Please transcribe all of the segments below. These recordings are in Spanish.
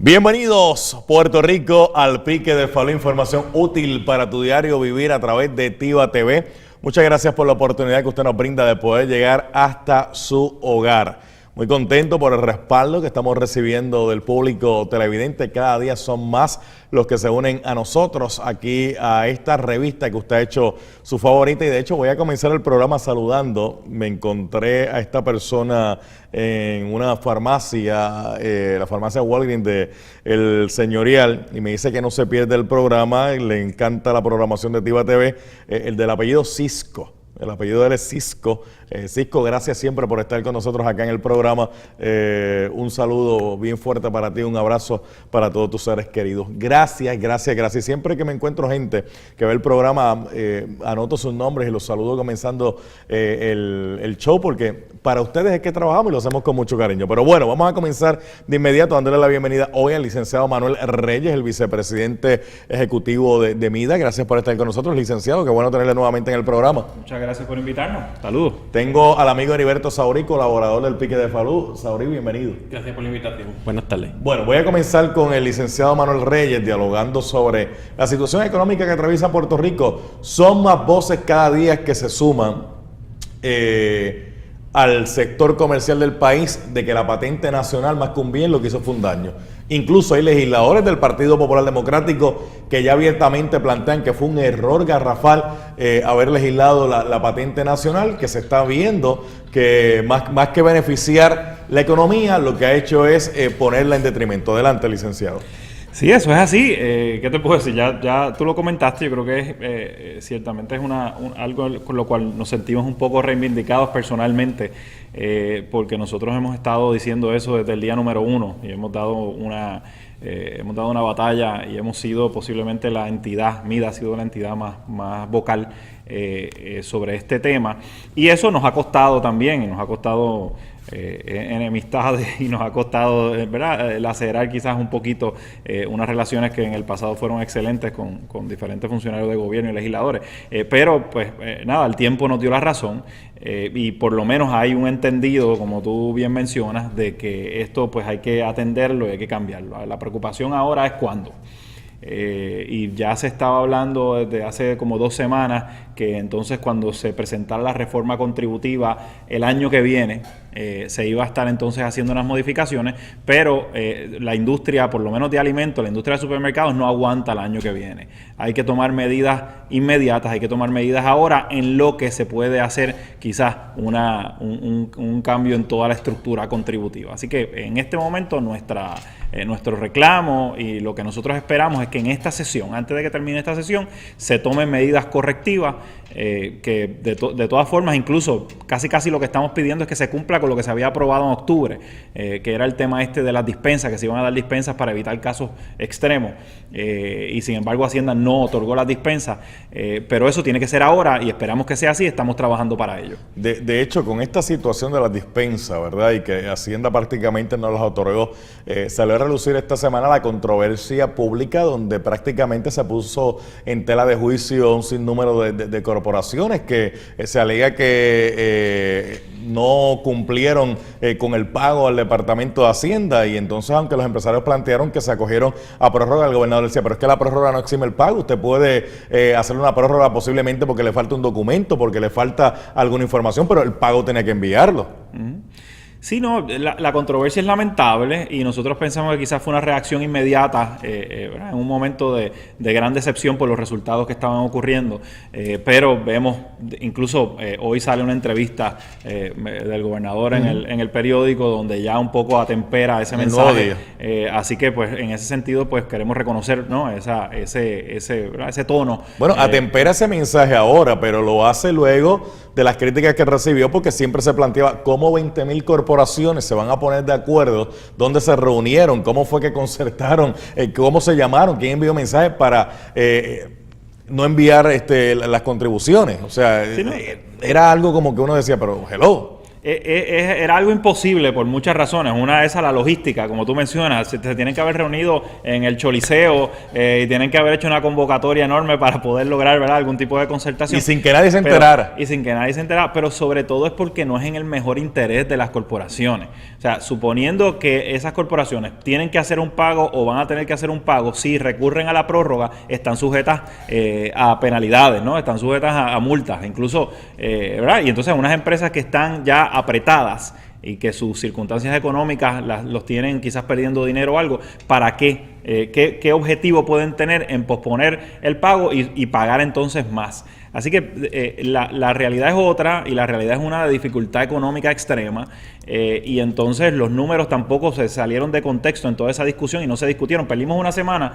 Bienvenidos, Puerto Rico, al Pique de Falú, información útil para tu diario vivir a través de Tiva TV. Muchas gracias por la oportunidad que usted nos brinda de poder llegar hasta su hogar. Muy contento por el respaldo que estamos recibiendo del público televidente. Cada día son más los que se unen a nosotros aquí a esta revista que usted ha hecho su favorita. Y de hecho voy a comenzar el programa saludando. Me encontré a esta persona en una farmacia, la farmacia Walgreens de El Señorial, y me dice que no se pierde el programa, y le encanta la programación de Tiva TV, el del apellido Cisco. El apellido de él es Cisco. Cisco, gracias siempre por estar con nosotros acá en el programa. Un saludo bien fuerte para ti, un abrazo para todos tus seres queridos. Gracias, gracias, gracias. Siempre que me encuentro gente que ve el programa, anoto sus nombres y los saludo comenzando el show, porque para ustedes es que trabajamos y lo hacemos con mucho cariño. Pero bueno, vamos a comenzar de inmediato dándole la bienvenida hoy al licenciado Manuel Reyes, el vicepresidente ejecutivo de MIDA. Gracias por estar con nosotros, licenciado. Qué bueno tenerle nuevamente en el programa. Muchas gracias por invitarnos. Saludos. Tengo al amigo Heriberto Saurí, colaborador del Pique de Falú. Saurí, bienvenido. Gracias por la invitación. Buenas tardes. Bueno, voy a comenzar con el licenciado Manuel Reyes, dialogando sobre la situación económica que atraviesa Puerto Rico. Son más voces cada día que se suman al sector comercial del país de que la patente nacional, más que un bien, lo que hizo fue un daño. Incluso hay legisladores del Partido Popular Democrático que ya abiertamente plantean que fue un error garrafal haber legislado la patente nacional, que se está viendo que más que beneficiar la economía, lo que ha hecho es ponerla en detrimento. Adelante, licenciado. Sí, eso es así. ¿Qué te puedo decir? Ya tú lo comentaste. Yo creo que ciertamente es algo con lo cual nos sentimos un poco reivindicados personalmente, porque nosotros hemos estado diciendo eso desde el día número 1 y hemos dado una batalla y hemos sido posiblemente la entidad, MIDA ha sido la entidad más vocal sobre este tema, y eso nos ha costado también, y nos ha costado enemistades, y nos ha costado, ¿verdad?, lacerar quizás un poquito unas relaciones que en el pasado fueron excelentes con diferentes funcionarios de gobierno y legisladores, pero pues nada, el tiempo nos dio la razón, y por lo menos hay un entendido, como tú bien mencionas, de que esto pues hay que atenderlo y hay que cambiarlo. La preocupación ahora es cuándo. Y ya se estaba hablando desde hace como 2 semanas que entonces cuando se presentara la reforma contributiva el año que viene se iba a estar entonces haciendo unas modificaciones, pero la industria, por lo menos de alimentos, la industria de supermercados no aguanta el año que viene. Hay que tomar medidas inmediatas, hay que tomar medidas ahora en lo que se puede hacer quizás un cambio en toda la estructura contributiva. Así que en este momento nuestro reclamo y lo que nosotros esperamos es que en esta sesión, antes de que termine esta sesión, se tomen medidas correctivas, que de todas formas, incluso casi lo que estamos pidiendo es que se cumpla con lo que se había aprobado en octubre, que era el tema de las dispensas, que se iban a dar dispensas para evitar casos extremos, y sin embargo Hacienda no otorgó las dispensas, pero eso tiene que ser ahora y esperamos que sea así, estamos trabajando para ello. De hecho, con esta situación de las dispensas, ¿verdad?, y que Hacienda prácticamente no las otorgó, salió a relucir esta semana la controversia pública donde prácticamente se puso en tela de juicio un sinnúmero de corporaciones que se alega que no cumplieron con el pago al Departamento de Hacienda, y entonces aunque los empresarios plantearon que se acogieron a prórroga, el gobernador decía, pero es que la prórroga no exime el pago, usted puede hacer una prórroga posiblemente porque le falta un documento, porque le falta alguna información, pero el pago tenía que enviarlo. Sí, no, la controversia es lamentable y nosotros pensamos que quizás fue una reacción inmediata en un momento de gran decepción por los resultados que estaban ocurriendo, pero vemos, incluso hoy sale una entrevista del gobernador en el periódico donde ya un poco atempera ese mensaje, así que pues en ese sentido pues queremos reconocer, ¿no?, ese tono. Bueno, atempera ese mensaje ahora, pero lo hace luego de las críticas que recibió, porque siempre se planteaba cómo 20,000 corporaciones se van a poner de acuerdo, dónde se reunieron, cómo fue que concertaron, cómo se llamaron, quién envió mensajes para no enviar las contribuciones. O sea, sí, ¿no? Era algo como que uno decía, pero hello. era algo imposible por muchas razones. Una de esas, la logística, como tú mencionas, se tienen que haber reunido en el Choliseo y tienen que haber hecho una convocatoria enorme para poder lograr, ¿verdad?, algún tipo de concertación. Y sin que nadie se enterara. Y sin que nadie se enterara, pero sobre todo es porque no es en el mejor interés de las corporaciones. O sea, suponiendo que esas corporaciones tienen que hacer un pago o van a tener que hacer un pago, si recurren a la prórroga, están sujetas a penalidades, ¿no? Están sujetas a multas, incluso, ¿verdad? Y entonces unas empresas que están ya apretadas y que sus circunstancias económicas los tienen quizás perdiendo dinero o algo, ¿para qué? ¿Qué objetivo pueden tener en posponer el pago y pagar entonces más? Así que la realidad es otra, y la realidad es una de dificultad económica extrema, y entonces los números tampoco se salieron de contexto en toda esa discusión y no se discutieron. Perdimos una semana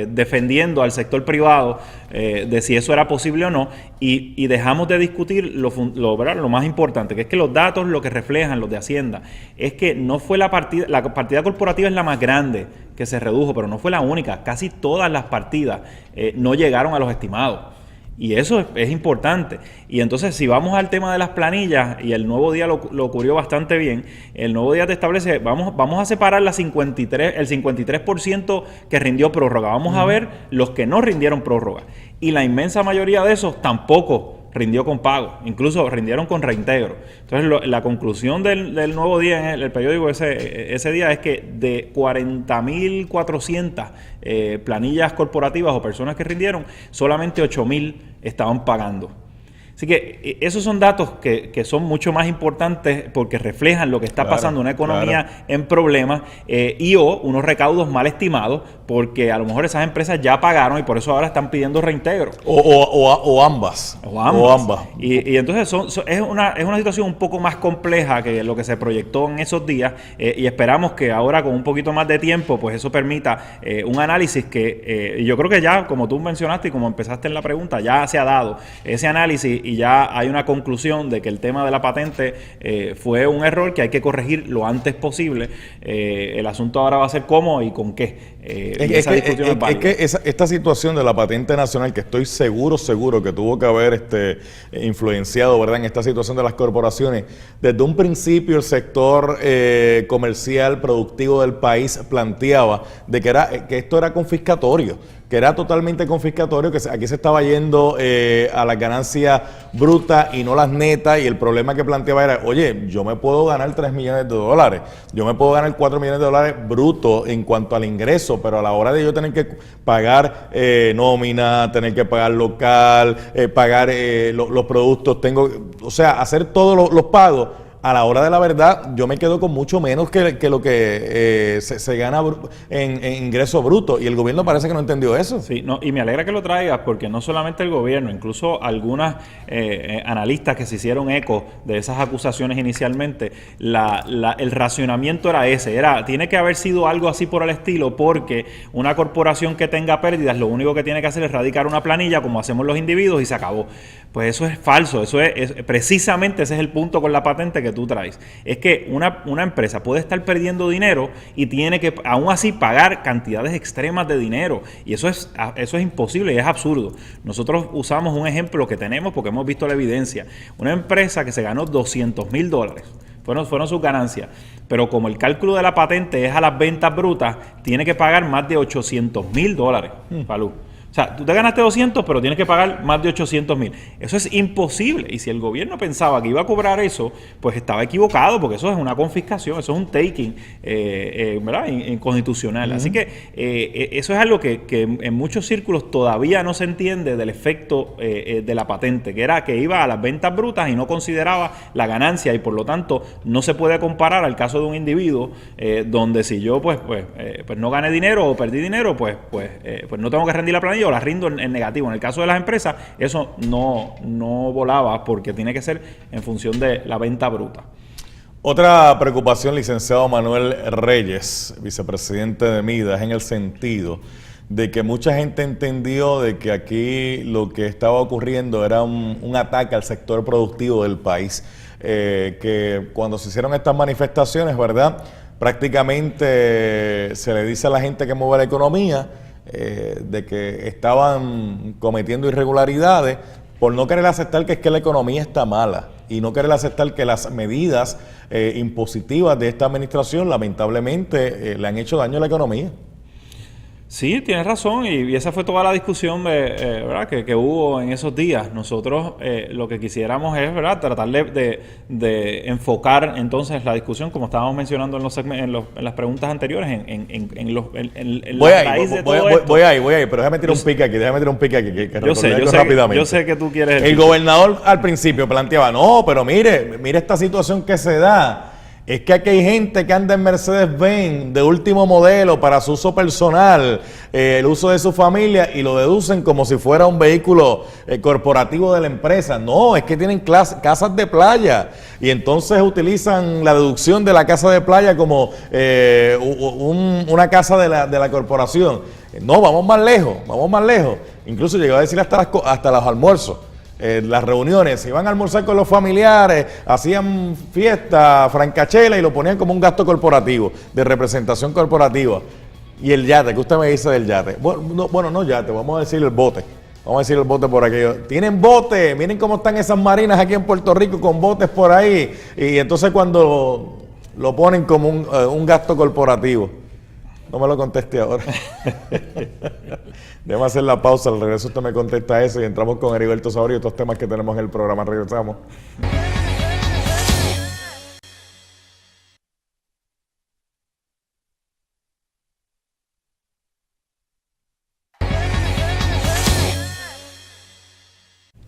defendiendo al sector privado de si eso era posible o no, y dejamos de discutir lo más importante, que es que los datos lo que reflejan, los de Hacienda, es que no fue la partida corporativa es la más grande que se redujo, pero no fue la única. Casi todas las partidas no llegaron a los estimados. Y eso es importante. Y entonces, si vamos al tema de las planillas, y el Nuevo Día lo cubrió bastante bien, el Nuevo Día te establece, vamos a separar el 53% que rindió prórroga. Vamos a ver los que no rindieron prórroga. Y la inmensa mayoría de esos tampoco rindió con pago, incluso rindieron con reintegro. Entonces, la conclusión del Nuevo Día en el periódico ese día es que de 40.400 planillas corporativas o personas que rindieron, solamente 8.000 estaban pagando. Así que esos son datos que son mucho más importantes porque reflejan lo que está pasando en una economía en problemas y unos recaudos mal estimados, porque a lo mejor esas empresas ya pagaron y por eso ahora están pidiendo reintegro. O ambas. Y entonces es una situación un poco más compleja que lo que se proyectó en esos días, y esperamos que ahora, con un poquito más de tiempo, pues eso permita un análisis que yo creo que ya, como tú mencionaste y como empezaste en la pregunta, ya se ha dado ese análisis y ya hay una conclusión de que el tema de la patente fue un error que hay que corregir lo antes posible. El asunto ahora va a ser cómo y con qué. Es que esta situación de la patente nacional, que estoy seguro que tuvo que haber influenciado, ¿verdad?, en esta situación de las corporaciones, desde un principio el sector comercial productivo del país planteaba de que esto era confiscatorio, que era totalmente confiscatorio, que aquí se estaba yendo a las ganancias brutas y no las netas, y el problema que planteaba era, oye, yo me puedo ganar 3 millones de dólares, yo me puedo ganar 4 millones de dólares brutos en cuanto al ingreso, pero a la hora de yo tener que pagar nómina, tener que pagar local, pagar los productos, hacer todos los pagos, a la hora de la verdad, yo me quedo con mucho menos que lo que se gana en ingreso bruto, y el gobierno parece que no entendió eso. Sí, y me alegra que lo traigas, porque no solamente el gobierno, incluso algunas analistas que se hicieron eco de esas acusaciones inicialmente, el racionamiento era ese, tiene que haber sido algo así por el estilo, porque una corporación que tenga pérdidas, lo único que tiene que hacer es radicar una planilla, como hacemos los individuos, y se acabó. Pues eso es falso, precisamente ese es el punto con la patente que tú traes. Es que una empresa puede estar perdiendo dinero y tiene que aún así pagar cantidades extremas de dinero, y eso es imposible y es absurdo. Nosotros usamos un ejemplo que tenemos porque hemos visto la evidencia. Una empresa que se ganó $200,000 fueron sus ganancias, pero como el cálculo de la patente es a las ventas brutas, tiene que pagar más de $800,000, Falú. O sea, tú te ganaste 200, pero tienes que pagar más de 800,000. Eso es imposible. Y si el gobierno pensaba que iba a cobrar eso, pues estaba equivocado, porque eso es una confiscación, eso es un taking, ¿verdad?, inconstitucional. Así que eso es algo que en muchos círculos todavía no se entiende del efecto de la patente, que era que iba a las ventas brutas y no consideraba la ganancia, y por lo tanto no se puede comparar al caso de un individuo donde si yo pues no gané dinero o perdí dinero, pues no tengo que rendir la planilla o la rindo en negativo. En el caso de las empresas, eso no volaba, porque tiene que ser en función de la venta bruta. Otra preocupación, licenciado Manuel Reyes, vicepresidente de MIDA, es en el sentido de que mucha gente entendió de que aquí lo que estaba ocurriendo era un ataque al sector productivo del país, que cuando se hicieron estas manifestaciones, ¿verdad?, prácticamente se le dice a la gente que mueve la economía de que estaban cometiendo irregularidades por no querer aceptar que es que la economía está mala. y no querer aceptar que las medidas impositivas de esta administración lamentablemente le han hecho daño a la economía. Sí, tienes razón, y esa fue toda la discusión ¿verdad? Que hubo en esos días. Nosotros lo que quisiéramos es, ¿verdad?, tratar de enfocar entonces la discusión, como estábamos mencionando en las preguntas anteriores, en la raíz de todo esto. Voy ahí, pero déjame tirar un pique aquí, que rápidamente. Yo sé que tú quieres... El gobernador al principio planteaba, no, pero mire esta situación que se da. Es que aquí hay gente que anda en Mercedes-Benz de último modelo para su uso personal, el uso de su familia, y lo deducen como si fuera un vehículo corporativo de la empresa. No, es que tienen casas de playa y entonces utilizan la deducción de la casa de playa como una casa de la corporación. No, vamos más lejos. Incluso llegó a decir hasta los almuerzos. Las reuniones, iban a almorzar con los familiares, hacían fiesta, francachela y lo ponían como un gasto corporativo, de representación corporativa. Y el yate, ¿qué usted me dice del yate? Bueno, no yate, vamos a decir el bote. Vamos a decir el bote por aquello. Tienen bote, miren cómo están esas marinas aquí en Puerto Rico con botes por ahí. Y entonces cuando lo ponen como un gasto corporativo. No me lo conteste ahora. Déjame hacer la pausa, al regreso usted me contesta eso y entramos con Heriberto Saborío y otros temas que tenemos en el programa. Regresamos.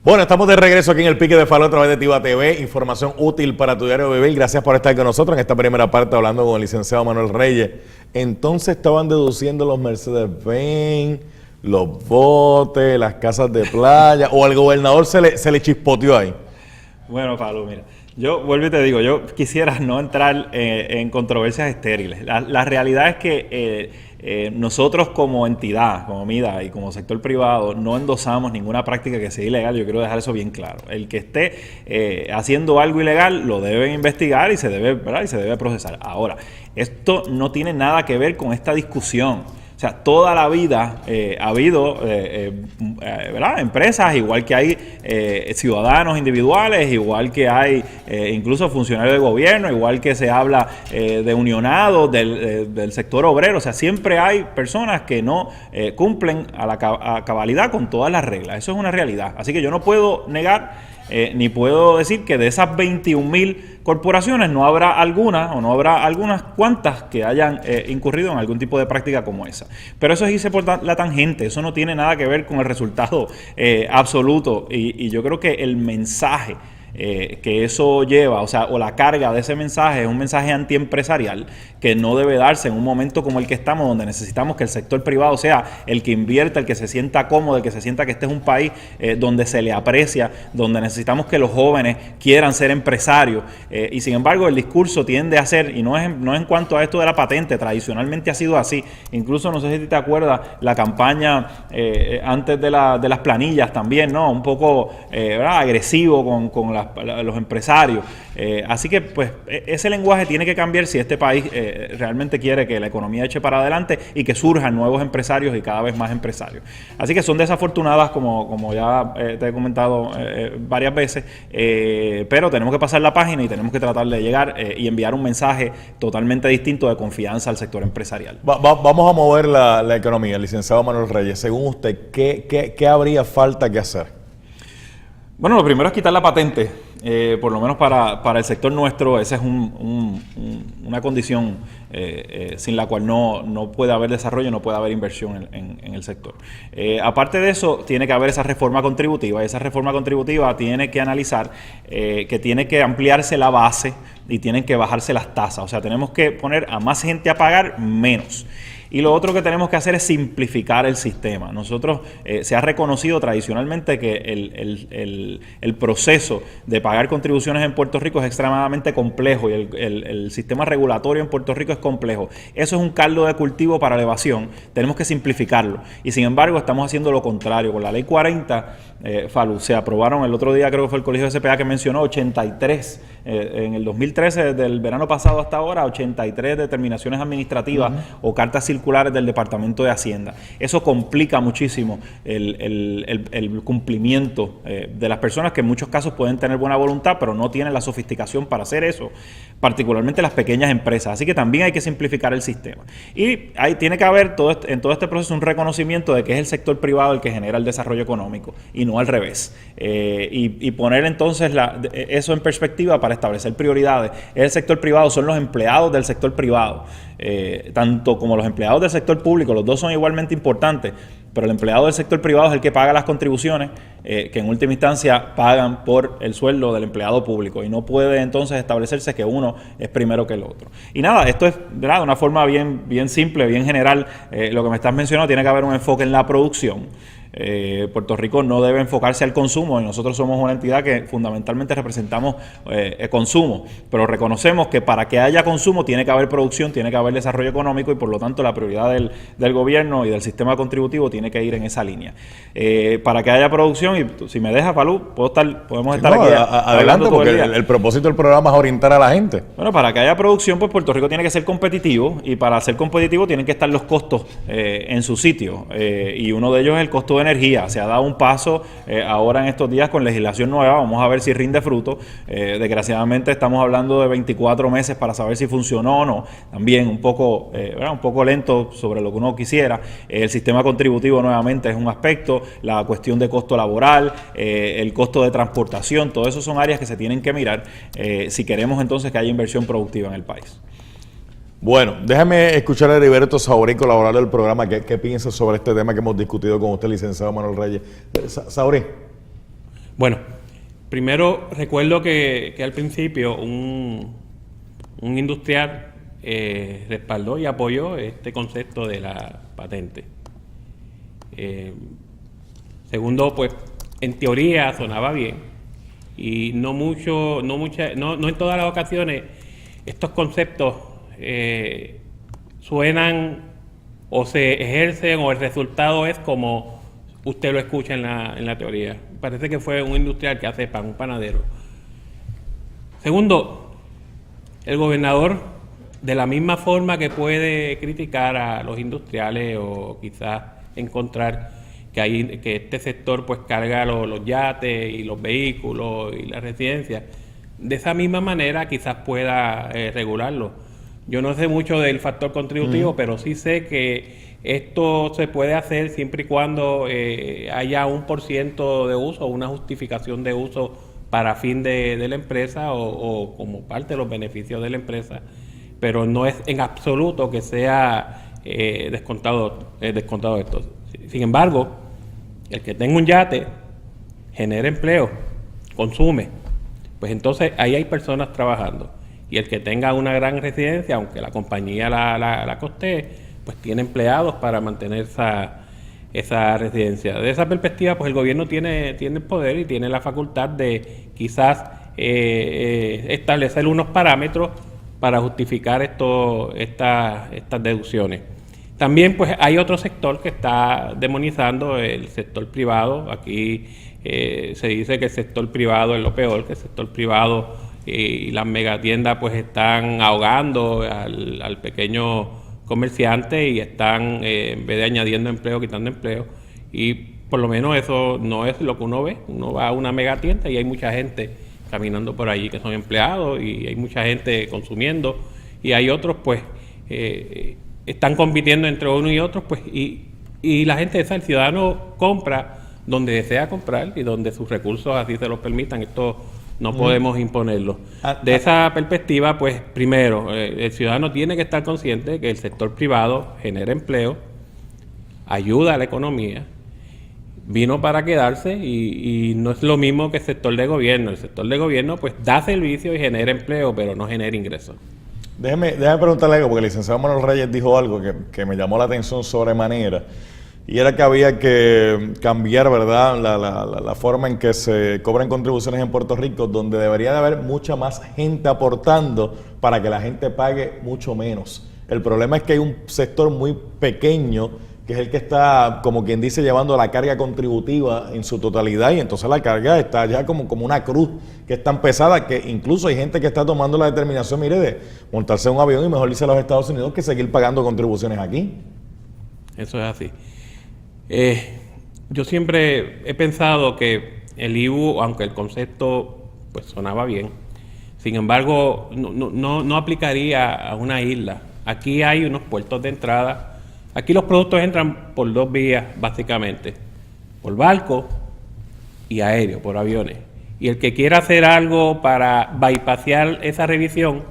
Bueno, estamos de regreso aquí en el Pique de Falú a través de Tiva TV, información útil para tu diario vivir. Gracias por estar con nosotros en esta primera parte hablando con el licenciado Manuel Reyes. Entonces estaban deduciendo los Mercedes-Benz, los botes, las casas de playa, o al gobernador se le chispoteó ahí. Bueno, Falú, mira, yo vuelvo y te digo, yo quisiera no entrar en controversias estériles. La realidad es que nosotros como entidad, como MIDA y como sector privado, no endosamos ninguna práctica que sea ilegal. Yo quiero dejar eso bien claro. El que esté haciendo algo ilegal lo deben investigar y se debe, ¿verdad?, y se debe procesar. Ahora, esto no tiene nada que ver con esta discusión. O sea, toda la vida ha habido ¿verdad?, empresas, igual que hay ciudadanos individuales, igual que hay incluso funcionarios de gobierno, igual que se habla de unionados del sector obrero. O sea, siempre hay personas que no cumplen a cabalidad con todas las reglas. Eso es una realidad. Así que yo no puedo negar ni puedo decir que de esas 21,000 corporaciones no habrá alguna o no habrá algunas cuantas que hayan incurrido en algún tipo de práctica como esa. Pero eso es irse por la tangente, eso no tiene nada que ver con el resultado absoluto, y yo creo que el mensaje que eso lleva, o la carga de ese mensaje es un mensaje antiempresarial que no debe darse en un momento como el que estamos, donde necesitamos que el sector privado sea el que invierta, el que se sienta cómodo, el que se sienta que este es un país donde se le aprecia, donde necesitamos que los jóvenes quieran ser empresarios, y sin embargo el discurso tiende a ser, y no es en cuanto a esto de la patente, tradicionalmente ha sido así. Incluso no sé si te acuerdas la campaña antes de las planillas también, ¿no? Un poco ¿verdad?, agresivo con los empresarios. Así que pues ese lenguaje tiene que cambiar si este país realmente quiere que la economía eche para adelante y que surjan nuevos empresarios y cada vez más empresarios. Así que son desafortunadas, como ya te he comentado varias veces, pero tenemos que pasar la página y tenemos que tratar de llegar y enviar un mensaje totalmente distinto de confianza al sector empresarial. Vamos a mover la economía, licenciado Manuel Reyes. Según usted, ¿qué habría falta que hacer? Bueno, lo primero es quitar la patente, por lo menos para el sector nuestro. Esa es una condición sin la cual no puede haber desarrollo, no puede haber inversión en el sector. Aparte de eso, tiene que haber esa reforma contributiva, y esa reforma contributiva tiene que analizar que tiene que ampliarse la base y tienen que bajarse las tasas. O sea, tenemos que poner a más gente a pagar menos. Y lo otro que tenemos que hacer es simplificar el sistema. Nosotros se ha reconocido tradicionalmente que el proceso de pagar contribuciones en Puerto Rico es extremadamente complejo, y el sistema regulatorio en Puerto Rico es complejo. Eso es un caldo de cultivo para la evasión. Tenemos que simplificarlo. Y sin embargo, estamos haciendo lo contrario. Con la Ley 40, Falú, se aprobaron el otro día, creo que fue el Colegio de CPA que mencionó 83, en el 2013, desde el verano pasado hasta ahora, 83 determinaciones administrativas o cartas circulares circulares del Departamento de Hacienda. Eso complica muchísimo el cumplimiento de las personas que en muchos casos pueden tener buena voluntad, pero no tienen la sofisticación para hacer eso, particularmente las pequeñas empresas. Así que también hay que simplificar el sistema. Y tiene que haber en todo este proceso un reconocimiento de que es el sector privado el que genera el desarrollo económico y no al revés. Y poner entonces eso en perspectiva para establecer prioridades. Es el sector privado, son los empleados del sector privado, tanto como los empleados del sector público, los dos son igualmente importantes, pero el empleado del sector privado es el que paga las contribuciones que en última instancia pagan por el sueldo del empleado público, y no puede entonces establecerse que uno es primero que el otro. Y nada, esto es, ¿verdad?, de una forma bien simple, bien general. Lo que me estás mencionando, tiene que haber un enfoque en la producción. Puerto Rico no debe enfocarse al consumo, y nosotros somos una entidad que fundamentalmente representamos el consumo, pero reconocemos que para que haya consumo tiene que haber producción, tiene que haber desarrollo económico, y por lo tanto la prioridad del gobierno y del sistema contributivo tiene que ir en esa línea. Para que haya producción, y si me dejas, Falú, podemos estar aquí adelante, porque el propósito del programa es orientar a la gente. Bueno, para que haya producción, pues Puerto Rico tiene que ser competitivo, y para ser competitivo tienen que estar los costos en su sitio, y uno de ellos es el costo de energía. Se ha dado un paso ahora en estos días con legislación nueva, vamos a ver si rinde fruto. Desgraciadamente estamos hablando de 24 meses para saber si funcionó o no, también un poco lento sobre lo que uno quisiera. El sistema contributivo nuevamente es un aspecto, la cuestión de costo laboral, el costo de transportación, todo eso son áreas que se tienen que mirar si queremos entonces que haya inversión productiva en el país. Bueno, déjame escuchar a Heriberto Saurín, colaborador del programa. ¿Qué piensa sobre este tema que hemos discutido con usted, licenciado Manuel Reyes? Saurín. Bueno, primero recuerdo que al principio un industrial respaldó y apoyó este concepto de la patente. Segundo, pues en teoría sonaba bien, y no en todas las ocasiones estos conceptos suenan o se ejercen, o el resultado es como usted lo escucha en la teoría. Parece que fue un industrial que hace pan, un panadero. Segundo, el gobernador, de la misma forma que puede criticar a los industriales o quizás encontrar que este sector pues carga los yates y los vehículos y las residencias, de esa misma manera quizás pueda regularlo. Yo no sé mucho del factor contributivo, pero sí sé que esto se puede hacer siempre y cuando haya un % de uso, una justificación de uso para fin de la empresa o como parte de los beneficios de la empresa, pero no es en absoluto que sea descontado esto. Sin embargo, el que tenga un yate, genera empleo, consume, pues entonces ahí hay personas trabajando. Y el que tenga una gran residencia, aunque la compañía la costee, pues tiene empleados para mantener esa residencia. De esa perspectiva, pues el gobierno tiene el poder y tiene la facultad de quizás establecer unos parámetros para justificar estas deducciones. También pues hay otro sector que está demonizando, el sector privado. Aquí se dice que el sector privado es lo peor, que el sector privado y las megatiendas pues están ahogando al pequeño comerciante y están en vez de añadiendo empleo, quitando empleo, y por lo menos eso no es lo que uno ve. Uno va a una megatienda y hay mucha gente caminando por allí que son empleados, y hay mucha gente consumiendo, y hay otros pues están compitiendo entre uno y otros, pues y la gente el ciudadano compra donde desea comprar y donde sus recursos así se los permitan. Esto no podemos imponerlo. De esa perspectiva, pues primero, el ciudadano tiene que estar consciente de que el sector privado genera empleo, ayuda a la economía, vino para quedarse, y no es lo mismo que el sector de gobierno. El sector de gobierno pues da servicio y genera empleo, pero no genera ingresos. Déjeme preguntarle algo, porque el licenciado Manuel Reyes dijo algo que me llamó la atención sobremanera. Y era que había que cambiar, ¿verdad?, la forma en que se cobran contribuciones en Puerto Rico, donde debería de haber mucha más gente aportando para que la gente pague mucho menos. El problema es que hay un sector muy pequeño que es el que está, como quien dice, llevando la carga contributiva en su totalidad, y entonces la carga está ya como una cruz que es tan pesada que incluso hay gente que está tomando la determinación, mire, de montarse en un avión y mejor irse a los Estados Unidos que seguir pagando contribuciones aquí. Eso es así. Yo siempre he pensado que el IBU, aunque el concepto pues sonaba bien, sin embargo no aplicaría a una isla. Aquí hay unos puertos de entrada. Aquí los productos entran por dos vías, básicamente, por barco y aéreo, por aviones. Y el que quiera hacer algo para bypassear esa revisión,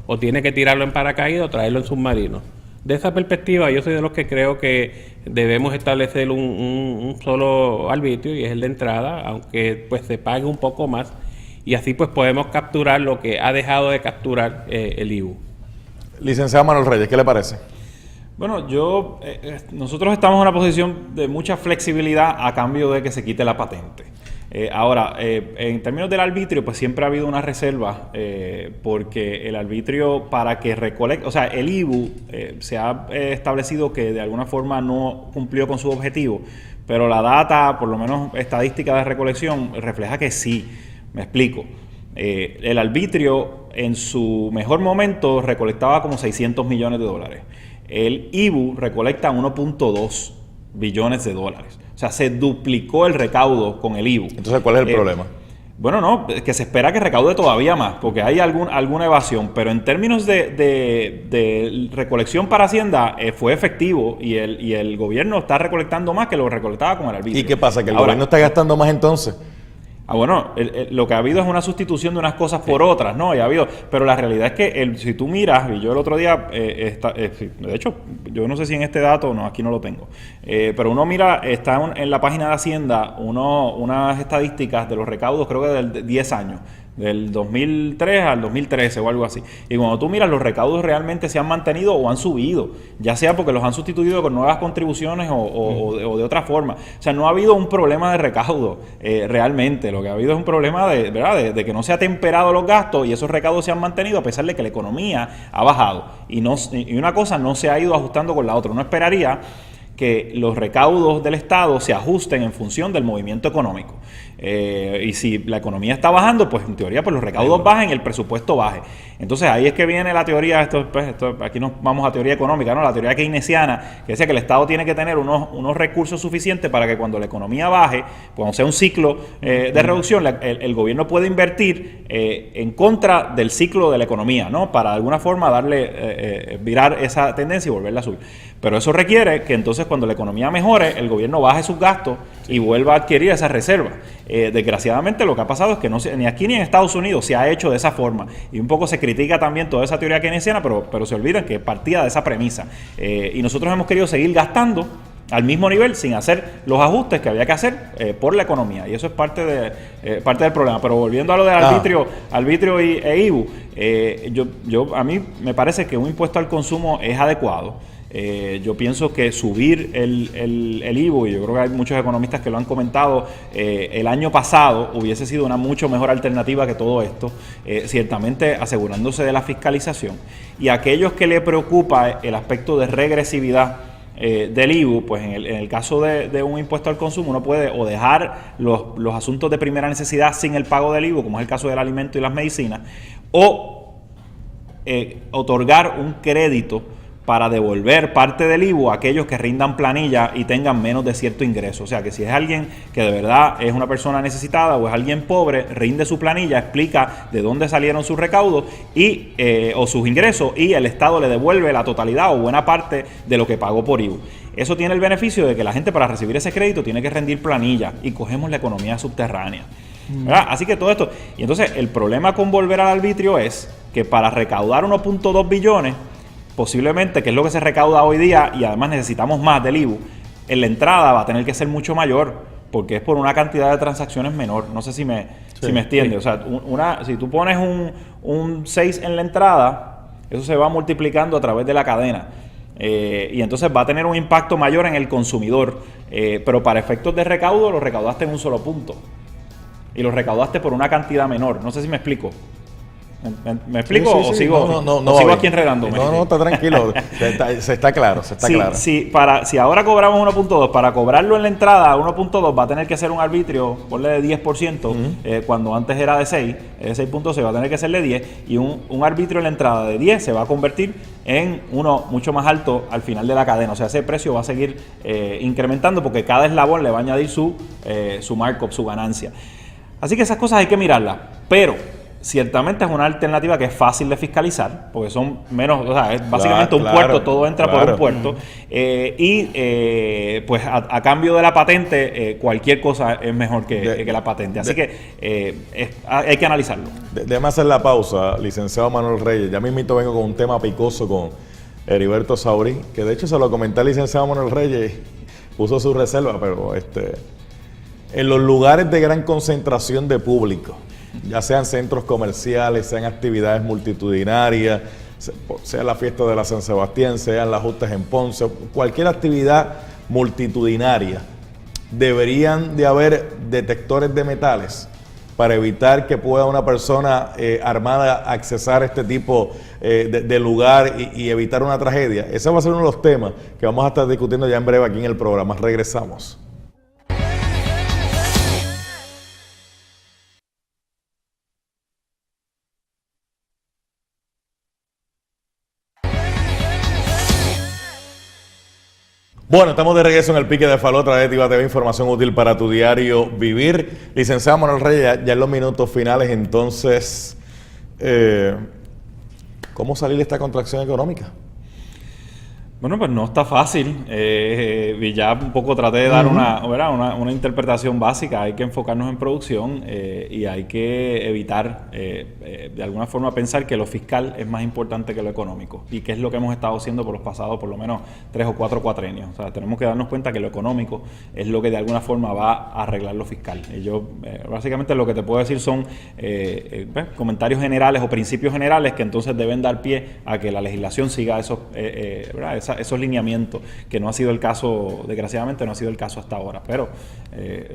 o tiene que tirarlo en paracaídas o traerlo en submarino. De esa perspectiva, yo soy de los que creo que debemos establecer un solo arbitrio, y es el de entrada, aunque pues se pague un poco más, y así pues podemos capturar lo que ha dejado de capturar el IBU. Licenciado Manuel Reyes, ¿qué le parece? Bueno, nosotros estamos en una posición de mucha flexibilidad a cambio de que se quite la patente. Ahora, en términos del arbitrio, pues siempre ha habido una reserva, porque el arbitrio para que recolecte, o sea, el IBU se ha establecido que de alguna forma no cumplió con su objetivo, pero la data, por lo menos estadística de recolección, refleja que sí. Me explico. El arbitrio en su mejor momento recolectaba como $600 millones. El IBU recolecta 1.2 billones de dólares. O sea, se duplicó el recaudo con el IBU. Entonces, ¿cuál es el problema? Bueno, no, que se espera que recaude todavía más, porque hay alguna evasión, pero en términos de recolección para Hacienda fue efectivo, y el gobierno está recolectando más que lo recolectaba con el arbitrio. ¿Y qué pasa? ¿Que el gobierno está gastando más entonces? Bueno, lo que ha habido es una sustitución de unas cosas por otras, ¿no? Pero la realidad es que si tú miras, y yo el otro día, de hecho, yo no sé si en este dato, no, aquí no lo tengo, pero uno mira, está en la página de Hacienda unas estadísticas de los recaudos, creo que de 10 años, del 2003 al 2013 o algo así. Y cuando tú miras, los recaudos realmente se han mantenido o han subido, ya sea porque los han sustituido con nuevas contribuciones o de otra forma. O sea, no ha habido un problema de recaudo realmente. Lo que ha habido es un problema de que no se ha temperado los gastos, y esos recaudos se han mantenido a pesar de que la economía ha bajado. Y una cosa no se ha ido ajustando con la otra. Uno esperaría que los recaudos del Estado se ajusten en función del movimiento económico. Y si la economía está bajando, pues en teoría pues los recaudos bajen y el presupuesto baje. Entonces ahí es que viene la teoría, aquí nos vamos a teoría económica, ¿no? La teoría keynesiana, que dice que el Estado tiene que tener unos recursos suficientes para que cuando la economía baje, cuando sea un ciclo de reducción, el gobierno puede invertir en contra del ciclo de la economía, ¿no? Para de alguna forma virar esa tendencia y volverla a subir. Pero eso requiere que entonces cuando la economía mejore, el gobierno baje sus gastos y vuelva a adquirir esa reserva. Desgraciadamente lo que ha pasado es que ni aquí ni en Estados Unidos se ha hecho de esa forma, y un poco se critica también toda esa teoría keynesiana, pero se olvidan que partía de esa premisa, y nosotros hemos querido seguir gastando al mismo nivel sin hacer los ajustes que había que hacer por la economía, y eso es parte del problema. Pero volviendo a lo del arbitrio e IBU, a mí me parece que un impuesto al consumo es adecuado. Yo pienso que subir el IBU, y yo creo que hay muchos economistas que lo han comentado, el año pasado hubiese sido una mucho mejor alternativa que todo esto, ciertamente asegurándose de la fiscalización. Y a aquellos que le preocupa el aspecto de regresividad del IBU, pues en el caso de un impuesto al consumo, uno puede o dejar los asuntos de primera necesidad sin el pago del IBU, como es el caso del alimento y las medicinas, o otorgar un crédito para devolver parte del IBU a aquellos que rindan planilla y tengan menos de cierto ingreso. O sea, que si es alguien que de verdad es una persona necesitada o es alguien pobre, rinde su planilla, explica de dónde salieron sus recaudos o sus ingresos, y el Estado le devuelve la totalidad o buena parte de lo que pagó por IBU. Eso tiene el beneficio de que la gente, para recibir ese crédito, tiene que rendir planilla, y cogemos la economía subterránea, ¿verdad? Así que todo esto. Y entonces el problema con volver al arbitrio es que para recaudar 1.2 billones, posiblemente, que es lo que se recauda hoy día, y además necesitamos más del IBU, en la entrada va a tener que ser mucho mayor, porque es por una cantidad de transacciones menor. No sé si me entiende. O sea, si tú pones un 6 en la entrada, eso se va multiplicando a través de la cadena. Y entonces va a tener un impacto mayor en el consumidor. Pero para efectos de recaudo, lo recaudaste en un solo punto. Y lo recaudaste por una cantidad menor. No sé si me explico. ¿Me explico? Sí, sí, ¿O sí. sigo, no o va sigo bien. aquí enredándome? No, está tranquilo. Se está claro, claro. Si ahora cobramos 1.2, para cobrarlo en la entrada 1.2 va a tener que ser un arbitrio, ponle de 10%, cuando antes era de 6, 6.6 va a tener que ser de 10, y un arbitrio en la entrada de 10 se va a convertir en uno mucho más alto al final de la cadena. O sea, ese precio va a seguir incrementando porque cada eslabón le va a añadir su markup, su ganancia. Así que esas cosas hay que mirarlas, pero ciertamente es una alternativa que es fácil de fiscalizar, porque son menos, o sea, es básicamente un puerto, todo entra por un puerto, pues a cambio de la patente, cualquier cosa es mejor que la patente. Así que hay que analizarlo. Déjame hacer la pausa, licenciado Manuel Reyes. Ya mismito vengo con un tema picoso con Heriberto Saurí, que de hecho se lo comenté al licenciado Manuel Reyes, puso su reserva, pero en los lugares de gran concentración de público, ya sean centros comerciales, sean actividades multitudinarias, sea la fiesta de la San Sebastián, sean las justas en Ponce, cualquier actividad multitudinaria, deberían de haber detectores de metales para evitar que pueda una persona armada accesar a este tipo de lugar y evitar una tragedia. Ese va a ser uno de los temas que vamos a estar discutiendo ya en breve aquí en el programa. Regresamos. Bueno, estamos de regreso en el Pique de Falú a través de Tiva TV, información útil para tu diario vivir. Licenciado Manuel Reyes, ya en los minutos finales, entonces, ¿cómo salir de esta contracción económica? Bueno, pues no está fácil. Y ya un poco traté de dar una interpretación básica. Hay que enfocarnos en producción y hay que evitar, de alguna forma, pensar que lo fiscal es más importante que lo económico. Y que es lo que hemos estado haciendo por los pasados, por lo menos 3 o 4 cuatrenios. O sea, tenemos que darnos cuenta que lo económico es lo que de alguna forma va a arreglar lo fiscal. Y yo, básicamente, lo que te puedo decir son comentarios generales o principios generales que entonces deben dar pie a que la legislación siga esos, esos lineamientos, que no ha sido el caso, desgraciadamente no ha sido el caso hasta ahora, pero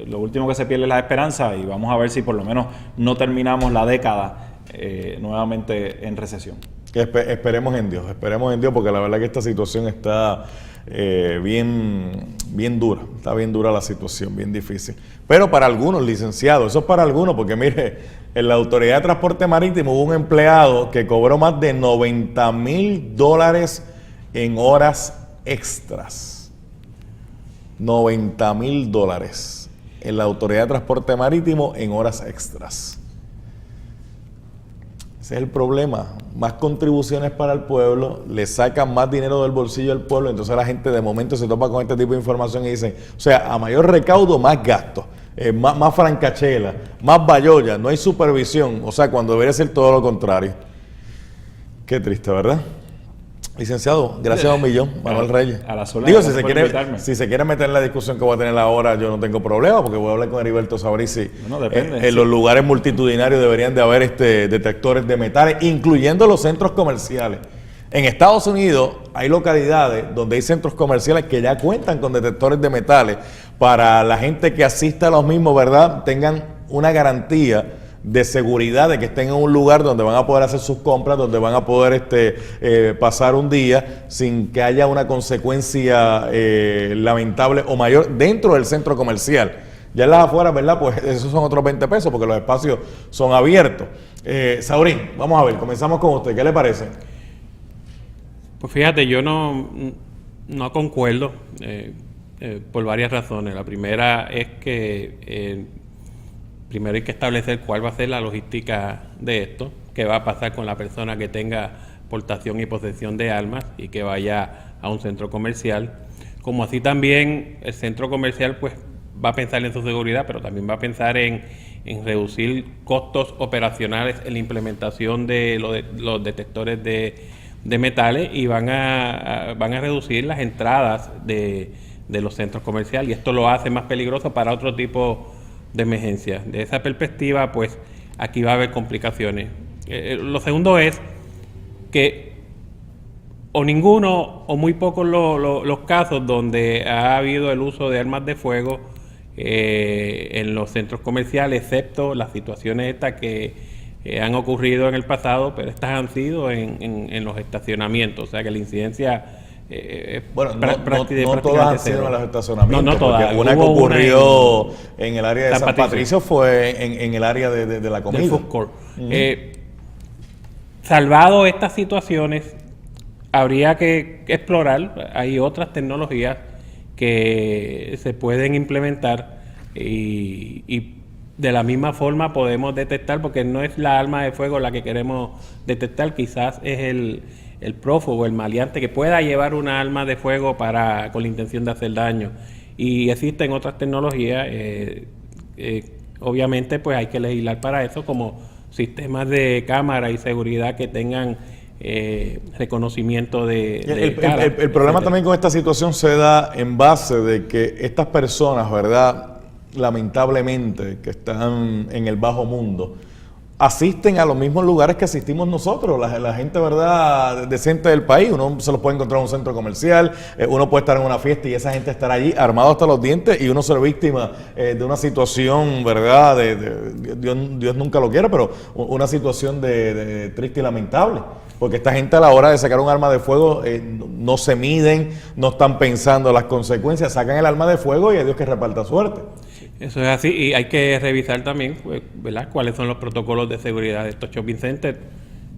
lo último que se pierde es la esperanza y vamos a ver si por lo menos no terminamos la década nuevamente en recesión. Esperemos en Dios, porque la verdad que esta situación está bien dura, está bien dura la situación, bien difícil. Pero para algunos, licenciados, eso es para algunos, porque mire, en la Autoridad de Transporte Marítimo hubo un empleado que cobró más de $90,000 en horas extras. $90,000 en la Autoridad de Transporte Marítimo en horas extras. Ese es el problema. Más contribuciones para el pueblo, le sacan más dinero del bolsillo al pueblo, entonces la gente de momento se topa con este tipo de información y dicen, o sea, a mayor recaudo, más gasto, más francachela, más bayolla, no hay supervisión, o sea, cuando debería ser todo lo contrario. Qué triste, ¿verdad? Licenciado, gracias a un millón, Manuel Reyes. A la sola. Digo, si se quiere meter en la discusión que voy a tener ahora, yo no tengo problema, porque voy a hablar con Heriberto Saurí. No, depende. En los lugares multitudinarios deberían de haber detectores de metales, incluyendo los centros comerciales. En Estados Unidos hay localidades donde hay centros comerciales que ya cuentan con detectores de metales para la gente que asista a los mismos, ¿verdad? Tengan una garantía de seguridad, de que estén en un lugar donde van a poder hacer sus compras, donde van a poder pasar un día sin que haya una consecuencia lamentable o mayor dentro del centro comercial. Ya en las afueras, ¿verdad? Pues esos son otros 20 pesos porque los espacios son abiertos. Saurín, vamos a ver, comenzamos con usted. ¿Qué le parece? Pues fíjate, yo no concuerdo por varias razones. La primera es que primero hay que establecer cuál va a ser la logística de esto, qué va a pasar con la persona que tenga portación y posesión de armas y que vaya a un centro comercial. Como así también el centro comercial pues va a pensar en su seguridad, pero también va a pensar en reducir costos operacionales en la implementación de los detectores de metales y van a reducir las entradas de los centros comerciales y esto lo hace más peligroso para otro tipo de emergencia. De esa perspectiva, pues aquí va a haber complicaciones. Lo segundo es que o ninguno o muy pocos los casos donde ha habido el uso de armas de fuego en los centros comerciales, excepto las situaciones estas que han ocurrido en el pasado, pero estas han sido en los estacionamientos, o sea que la incidencia bueno, prácticamente no todas han sido cero. en los estacionamientos, no todas. porque una que Hubo ocurrió en el área de San Patricio. Patricio fue en el área de la comida. Del food court. Salvado estas situaciones, habría que explorar, hay otras tecnologías que se pueden implementar y de la misma forma podemos detectar, porque no es la arma de fuego la que queremos detectar, quizás es el prófugo, el maleante que pueda llevar una arma de fuego con la intención de hacer daño. Y existen otras tecnologías, obviamente pues hay que legislar para eso, como sistemas de cámara y seguridad que tengan reconocimiento de cara, el problema también con esta situación se da en base de que estas personas, ¿verdad?, lamentablemente, que están en el bajo mundo, asisten a los mismos lugares que asistimos nosotros, la gente, ¿verdad?, decente del país. Uno se los puede encontrar en un centro comercial, uno puede estar en una fiesta y esa gente estará allí armado hasta los dientes y uno ser víctima de una situación, ¿verdad?, Dios nunca lo quiera, pero una situación de triste y lamentable. Porque esta gente a la hora de sacar un arma de fuego no se miden, no están pensando las consecuencias, sacan el arma de fuego y a Dios que reparta suerte. Eso es así, y hay que revisar también, ¿verdad?, cuáles son los protocolos de seguridad de estos shopping centers.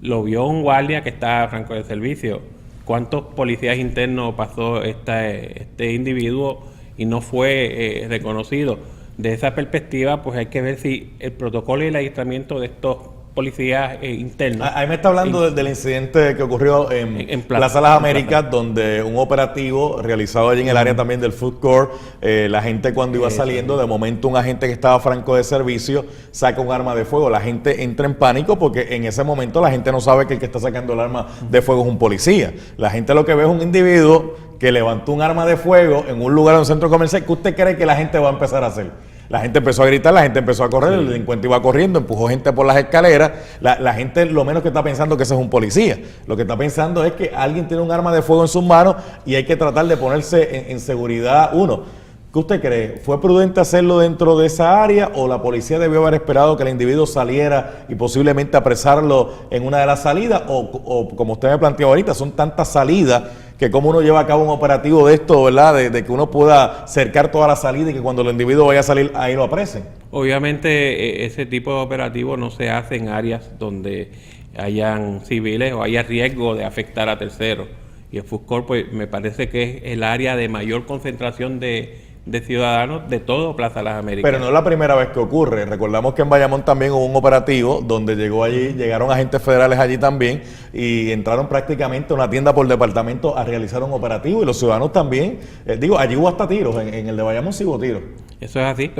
Lo vio un guardia que está franco de servicio. ¿Cuántos policías internos pasó este individuo y no fue reconocido? De esa perspectiva, pues hay que ver si el protocolo y el adiestramiento de estos policías internos. Ahí me está hablando del incidente que ocurrió en Plaza Las Américas, donde un operativo realizado allí en el área también del food court, la gente cuando iba saliendo, de momento un agente que estaba franco de servicio saca un arma de fuego. La gente entra en pánico porque en ese momento la gente no sabe que el que está sacando el arma de fuego es un policía. La gente lo que ve es un individuo que levantó un arma de fuego en un lugar, en un centro comercial. ¿Qué usted cree que la gente va a empezar a hacer? La gente empezó a gritar, la gente empezó a correr, el delincuente iba corriendo, empujó gente por las escaleras. La gente lo menos que está pensando que ese es un policía. Lo que está pensando es que alguien tiene un arma de fuego en sus manos y hay que tratar de ponerse en seguridad uno. ¿Qué usted cree? ¿Fue prudente hacerlo dentro de esa área o la policía debió haber esperado que el individuo saliera y posiblemente apresarlo en una de las salidas? O como usted me planteó ahorita, son tantas salidas que como uno lleva a cabo un operativo de esto, ¿verdad? De que uno pueda cercar toda la salida y que cuando el individuo vaya a salir, ahí lo apresen. Obviamente ese tipo de operativo no se hace en áreas donde hayan civiles o haya riesgo de afectar a terceros. Y el food court, pues, me parece que es el área de mayor concentración de ciudadanos de todo Plaza Las Américas. Pero no es la primera vez que ocurre. Recordamos que en Bayamón también hubo un operativo donde llegaron agentes federales allí también y entraron prácticamente a una tienda por departamento a realizar un operativo y los ciudadanos también, allí hubo hasta tiros, en el de Bayamón sí hubo tiros. Eso es así.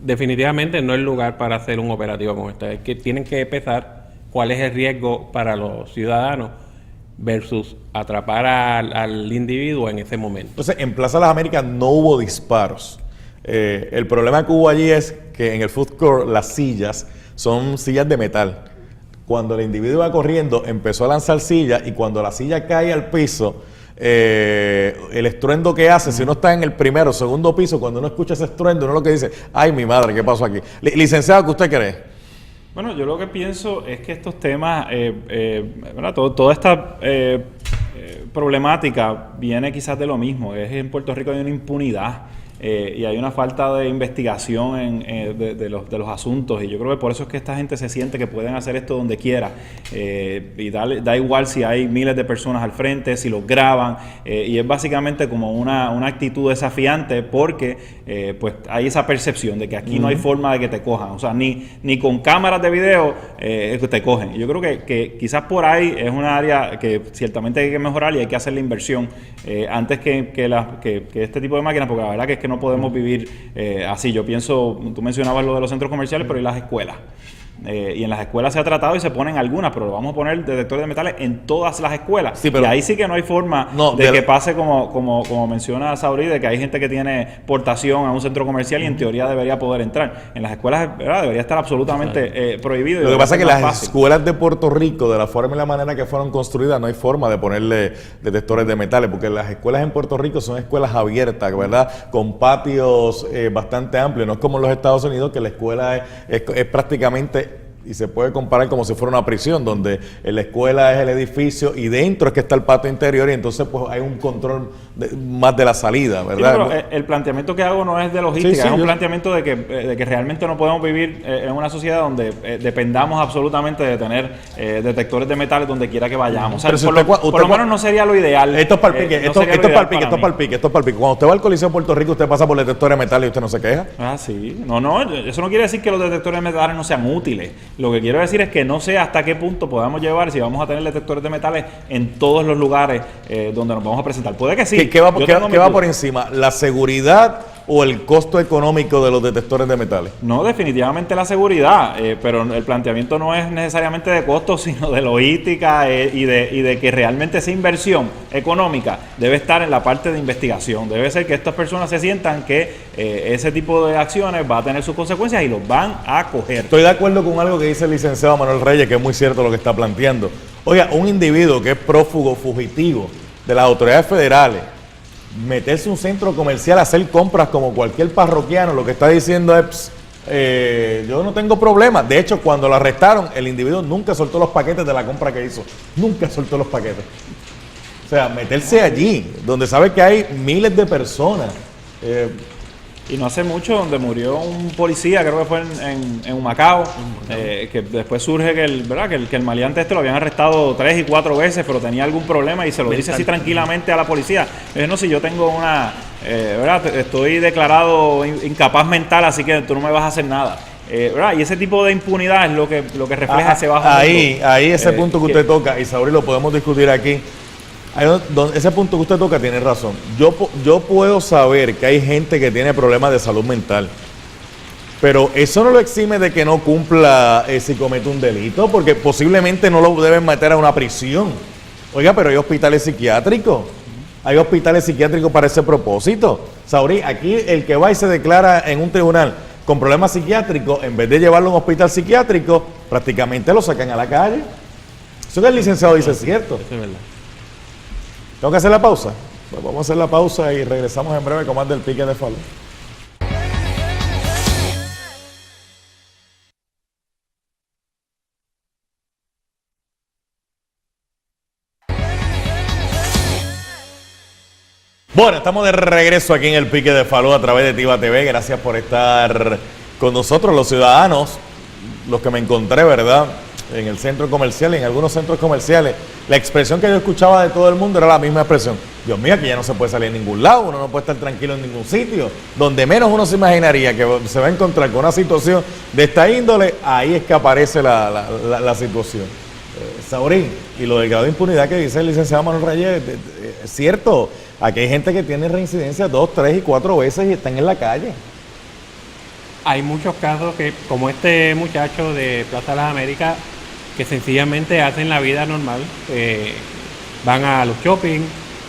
Definitivamente no es lugar para hacer un operativo como este. Es que tienen que pesar cuál es el riesgo para los ciudadanos versus atrapar al individuo en ese momento. Entonces, en Plaza Las Américas no hubo disparos. El problema que hubo allí es que en el food court las sillas son sillas de metal. Cuando el individuo iba corriendo, empezó a lanzar sillas y cuando la silla cae al piso, el estruendo que hace, si uno está en el primero o segundo piso, cuando uno escucha ese estruendo, uno lo que dice, ay mi madre, ¿qué pasó aquí? Licenciado, ¿qué usted cree? Bueno, yo lo que pienso es que estos temas, toda esta problemática viene quizás de lo mismo. En Puerto Rico hay una impunidad y hay una falta de investigación de los asuntos, y yo creo que por eso es que esta gente se siente que pueden hacer esto donde quiera, y da igual si hay miles de personas al frente, si los graban, y es básicamente como una actitud desafiante porque pues hay esa percepción de que aquí no hay forma de que te cojan, o sea, ni con cámaras de video te cogen. Y yo creo que quizás por ahí es una área que ciertamente hay que mejorar y hay que hacer la inversión antes que este tipo de máquinas, porque la verdad que es que no podemos vivir así. Yo pienso, tú mencionabas lo de los centros comerciales, pero ¿y las escuelas? Y en las escuelas se ha tratado y se ponen algunas, pero vamos a poner detectores de metales en todas las escuelas. Sí, y ahí sí que no hay forma de que pase como menciona Sauri, de que hay gente que tiene portación a un centro comercial y en teoría debería poder entrar. En las escuelas, ¿verdad?, debería estar absolutamente prohibido. Lo que pasa es que las escuelas de Puerto Rico, de la forma y la manera que fueron construidas, no hay forma de ponerle detectores de metales, porque las escuelas en Puerto Rico son escuelas abiertas, ¿verdad?, con patios bastante amplios. No es como en los Estados Unidos, que la escuela es prácticamente y se puede comparar como si fuera una prisión, donde la escuela es el edificio y dentro es que está el patio interior y entonces pues hay un control más de la salida, ¿verdad? Sí, el planteamiento que hago no es de logística, es un planteamiento de que realmente no podemos vivir en una sociedad donde dependamos absolutamente de tener detectores de metales donde quiera que vayamos. O sea, Si por lo menos no sería lo ideal. Esto es para el pique, esto es para el pique. Cuando usted va al Coliseo de Puerto Rico, usted pasa por detectores de metales y usted no se queja. Ah, sí. No, eso no quiere decir que los detectores de metales no sean útiles. Lo que quiero decir es que no sé hasta qué punto podamos llevar, si vamos a tener detectores de metales en todos los lugares donde nos vamos a presentar. Puede que sí. ¿Qué va por encima? ¿La seguridad o el costo económico de los detectores de metales? No, definitivamente la seguridad, pero el planteamiento no es necesariamente de costo, sino de logística y de que realmente esa inversión económica debe estar en la parte de investigación. Debe ser que estas personas se sientan que ese tipo de acciones va a tener sus consecuencias y los van a coger. Estoy de acuerdo con algo que dice el licenciado Manuel Reyes, que es muy cierto lo que está planteando. Oiga, un individuo que es prófugo, fugitivo de las autoridades federales, meterse a un centro comercial a hacer compras como cualquier parroquiano, lo que está diciendo es, yo no tengo problema. De hecho, cuando lo arrestaron, el individuo nunca soltó los paquetes de la compra que hizo. Nunca soltó los paquetes. O sea, meterse allí, donde sabe que hay miles de personas. Y no hace mucho, donde murió un policía, creo que fue en Humacao, que después surge que el maleante lo habían arrestado 3 y 4 veces, pero tenía algún problema y se lo dice así tranquilamente a la policía. No, si yo tengo estoy declarado incapaz mental, así que tú no me vas a hacer nada. Y ese tipo de impunidad es lo que refleja ese bajo ahí ese punto que usted toca, y Sauri, lo podemos discutir aquí. Ese punto que usted toca tiene razón. Yo puedo saber que hay gente que tiene problemas de salud mental, pero eso no lo exime de que no cumpla si comete un delito, porque posiblemente no lo deben meter a una prisión. Oiga, pero hay hospitales psiquiátricos. Hay hospitales psiquiátricos para ese propósito. Sauri, aquí el que va y se declara en un tribunal con problemas psiquiátricos, en vez de llevarlo a un hospital psiquiátrico, prácticamente lo sacan a la calle. Eso que el licenciado dice es cierto. Eso es verdad. ¿Tengo que hacer la pausa? Pues vamos a hacer la pausa y regresamos en breve con más del pique de Falú. Bueno, estamos de regreso aquí en el Pique de Falú a través de Tiva TV. Gracias por estar con nosotros, los ciudadanos, los que me encontré, ¿verdad?, en el centro comercial y en algunos centros comerciales. La expresión que yo escuchaba de todo el mundo era la misma expresión. Dios mío, aquí ya no se puede salir a ningún lado, uno no puede estar tranquilo en ningún sitio. Donde menos uno se imaginaría que se va a encontrar con una situación de esta índole, ahí es que aparece la situación. Saurín, y lo del grado de impunidad que dice el licenciado Manuel Reyes, es cierto. Aquí hay gente que tiene reincidencia 2, 3 y 4 veces y están en la calle. Hay muchos casos que, como este muchacho de Plaza de las Américas, que sencillamente hacen la vida normal, van a los shopping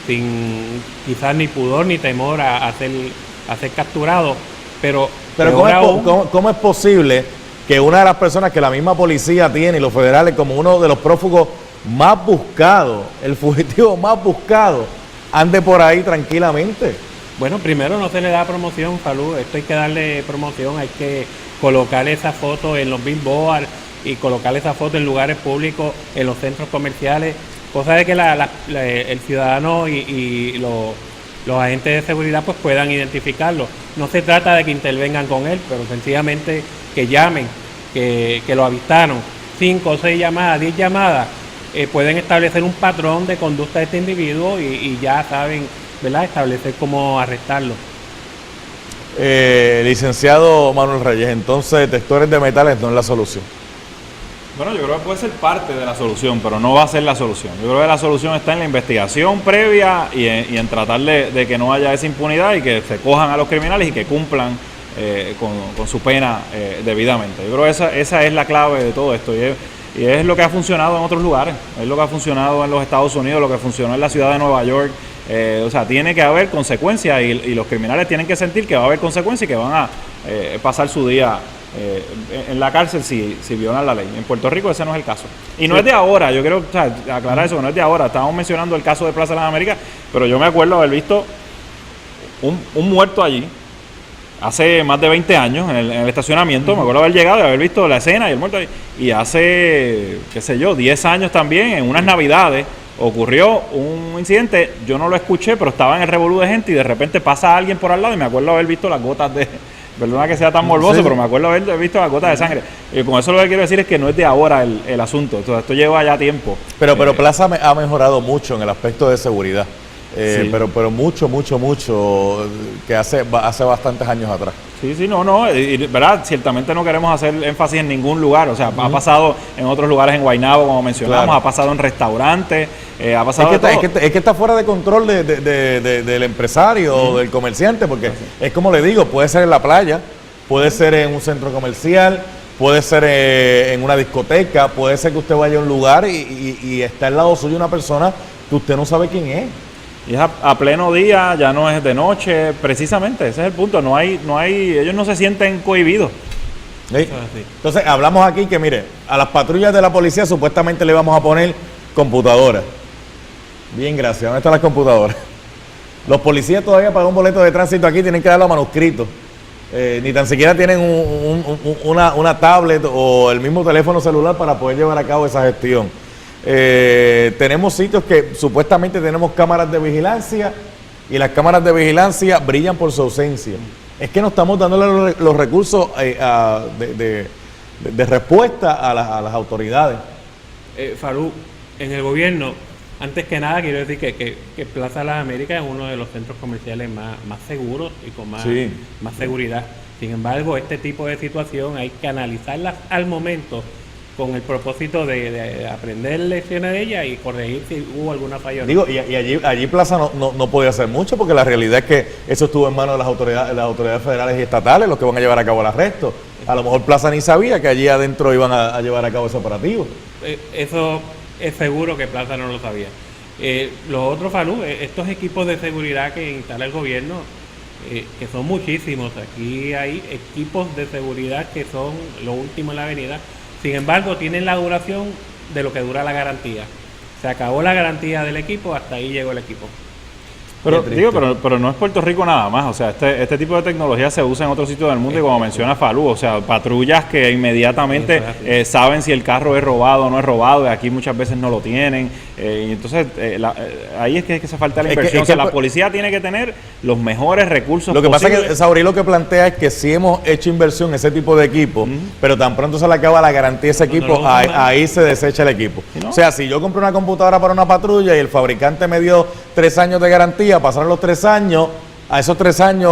sin quizás ni pudor ni temor a ser capturados, pero ¿cómo es posible que una de las personas que la misma policía tiene y los federales como uno de los prófugos más buscados, el fugitivo más buscado, ande por ahí tranquilamente? Bueno, primero no se le da promoción, Falú, esto hay que darle promoción, hay que colocar esa foto en los billboards y colocar esa foto en lugares públicos, en los centros comerciales, cosa de que el ciudadano y los agentes de seguridad pues puedan identificarlo. No se trata de que intervengan con él, pero sencillamente que llamen, que lo avistaron, 5 o 6 llamadas, 10 llamadas, pueden establecer un patrón de conducta de este individuo y ya saben, ¿verdad?, establecer cómo arrestarlo. Licenciado Manuel Reyes, entonces detectores de metales no es la solución. Bueno, yo creo que puede ser parte de la solución, pero no va a ser la solución. Yo creo que la solución está en la investigación previa y en tratar de que no haya esa impunidad y que se cojan a los criminales y que cumplan con su pena debidamente. Yo creo que esa es la clave de todo esto y es lo que ha funcionado en otros lugares, es lo que ha funcionado en los Estados Unidos, lo que funcionó en la ciudad de Nueva York. O sea, tiene que haber consecuencias y los criminales tienen que sentir que va a haber consecuencias y que van a pasar su día en la cárcel si violan la ley. En Puerto Rico ese no es el caso. Y no es de ahora, yo quiero aclarar eso, que no es de ahora. Estábamos mencionando el caso de Plaza de las Américas, pero yo me acuerdo haber visto un muerto allí hace más de 20 años en el estacionamiento. Me acuerdo haber llegado y haber visto la escena y el muerto. Y hace, qué sé yo, 10 años también, en unas navidades, ocurrió un incidente. Yo no lo escuché, pero estaba en el revolú de gente y de repente pasa alguien por al lado y me acuerdo haber visto las gotas de... Perdona que sea tan morboso, sí, pero me acuerdo haber visto las gotas de sangre. Y con eso lo que quiero decir es que no es de ahora el asunto. Entonces, esto lleva ya tiempo. Pero Plaza ha mejorado mucho en el aspecto de seguridad. Sí. Pero mucho, que hace bastantes años atrás. Sí, no, ¿verdad? Ciertamente no queremos hacer énfasis en ningún lugar, o sea, ha pasado en otros lugares en Guaynabo, como mencionamos, claro, ha pasado en restaurantes, ha pasado es que está fuera de control del empresario, del comerciante, porque es como le digo, puede ser en la playa, puede ser en un centro comercial, puede ser en una discoteca, puede ser que usted vaya a un lugar y está al lado suyo una persona que usted no sabe quién es. Y es a pleno día, ya no es de noche, precisamente, ese es el punto, ellos no se sienten cohibidos. ¿Sí? Entonces, hablamos aquí que, mire, a las patrullas de la policía supuestamente le vamos a poner computadoras. Bien, gracias, ¿dónde están las computadoras? Los policías todavía para un boleto de tránsito aquí tienen que darlo a manuscrito. Ni tan siquiera tienen una tablet o el mismo teléfono celular para poder llevar a cabo esa gestión. Tenemos sitios que supuestamente tenemos cámaras de vigilancia y las cámaras de vigilancia brillan por su ausencia. Es que no estamos dándole los recursos de respuesta a las autoridades. Farú, en el gobierno, antes que nada quiero decir que Plaza Las Américas es uno de los centros comerciales más seguros y con más seguridad. Sin embargo, este tipo de situación hay que analizarlas al momento con el propósito de aprender lecciones de ella y corregir si hubo alguna falla. Digo, y allí Plaza no podía hacer mucho, porque la realidad es que eso estuvo en manos de las autoridades federales y estatales, los que van a llevar a cabo el arresto. A lo mejor Plaza ni sabía que allí adentro iban a llevar a cabo ese operativo. Eso es seguro que Plaza no lo sabía. Los otros, Falú, estos equipos de seguridad que instala el gobierno, que son muchísimos. Aquí hay equipos de seguridad que son lo último en la avenida. Sin embargo, tienen la duración de lo que dura la garantía. Se acabó la garantía del equipo, hasta ahí llegó el equipo. Pero no es Puerto Rico nada más, o sea, este tipo de tecnología se usa en otros sitios del mundo y como menciona Falú, o sea, patrullas que inmediatamente saben si el carro es robado o no es robado, y aquí muchas veces no lo tienen, y entonces ahí es que se falta la inversión, la policía tiene que tener los mejores recursos posibles. Lo que pasa es que Saurí lo que plantea es que si hemos hecho inversión en ese tipo de equipo, pero tan pronto se le acaba la garantía a ese equipo, ahí se desecha el equipo. ¿No? O sea, si yo compré una computadora para una patrulla y el fabricante me dio 3 años de garantía, pasaron los 3 años, a esos 3 años,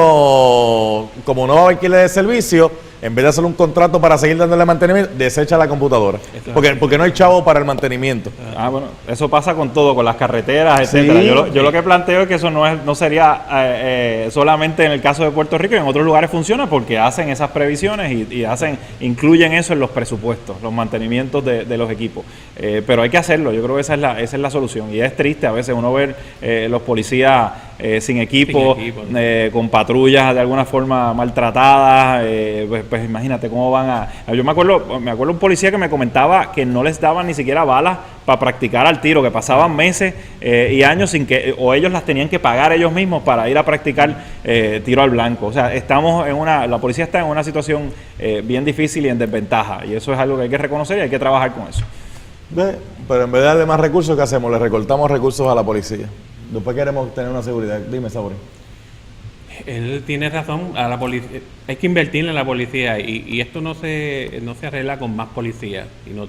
como no va a haber alquiler de servicio, en vez de hacer un contrato para seguir dándole mantenimiento, desecha la computadora. Porque no hay chavo para el mantenimiento. Bueno, eso pasa con todo, con las carreteras, etcétera. Yo lo que planteo es que eso no sería solamente en el caso de Puerto Rico, y en otros lugares funciona porque hacen esas previsiones y incluyen eso en los presupuestos, los mantenimientos de los equipos. Pero hay que hacerlo, yo creo que esa es la solución. Y es triste a veces uno ver los policías sin equipo, con patrullas de alguna forma maltratadas, pues imagínate cómo van a... Yo me acuerdo un policía que me comentaba que no les daban ni siquiera balas para practicar al tiro, que pasaban meses y años sin que, o ellos las tenían que pagar ellos mismos para ir a practicar tiro al blanco. O sea, la policía está en una situación bien difícil y en desventaja, y eso es algo que hay que reconocer y hay que trabajar con eso. Pero en vez de darle más recursos, ¿qué hacemos? Le recortamos recursos a la policía. Después queremos tener una seguridad. Dime, Saurí. Él tiene razón, a la policía, hay que invertir en la policía y esto no se arregla con más policías, sino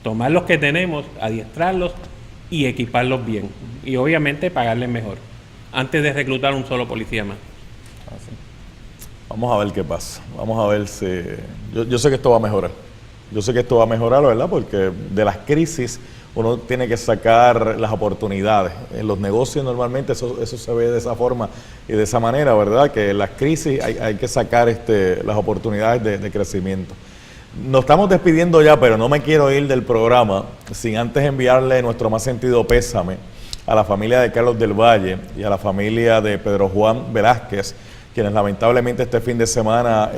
tomar los que tenemos, adiestrarlos y equiparlos bien, y obviamente pagarles mejor, antes de reclutar un solo policía más. Vamos a ver qué pasa, vamos a ver si... Yo sé que esto va a mejorar, ¿verdad? Porque de las crisis uno tiene que sacar las oportunidades. En los negocios normalmente eso se ve de esa forma y de esa manera, ¿verdad? Que en las crisis hay que sacar las oportunidades de crecimiento. Nos estamos despidiendo ya, pero no me quiero ir del programa sin antes enviarle nuestro más sentido pésame a la familia de Carlos del Valle y a la familia de Pedro Juan Velázquez, quienes lamentablemente este fin de semana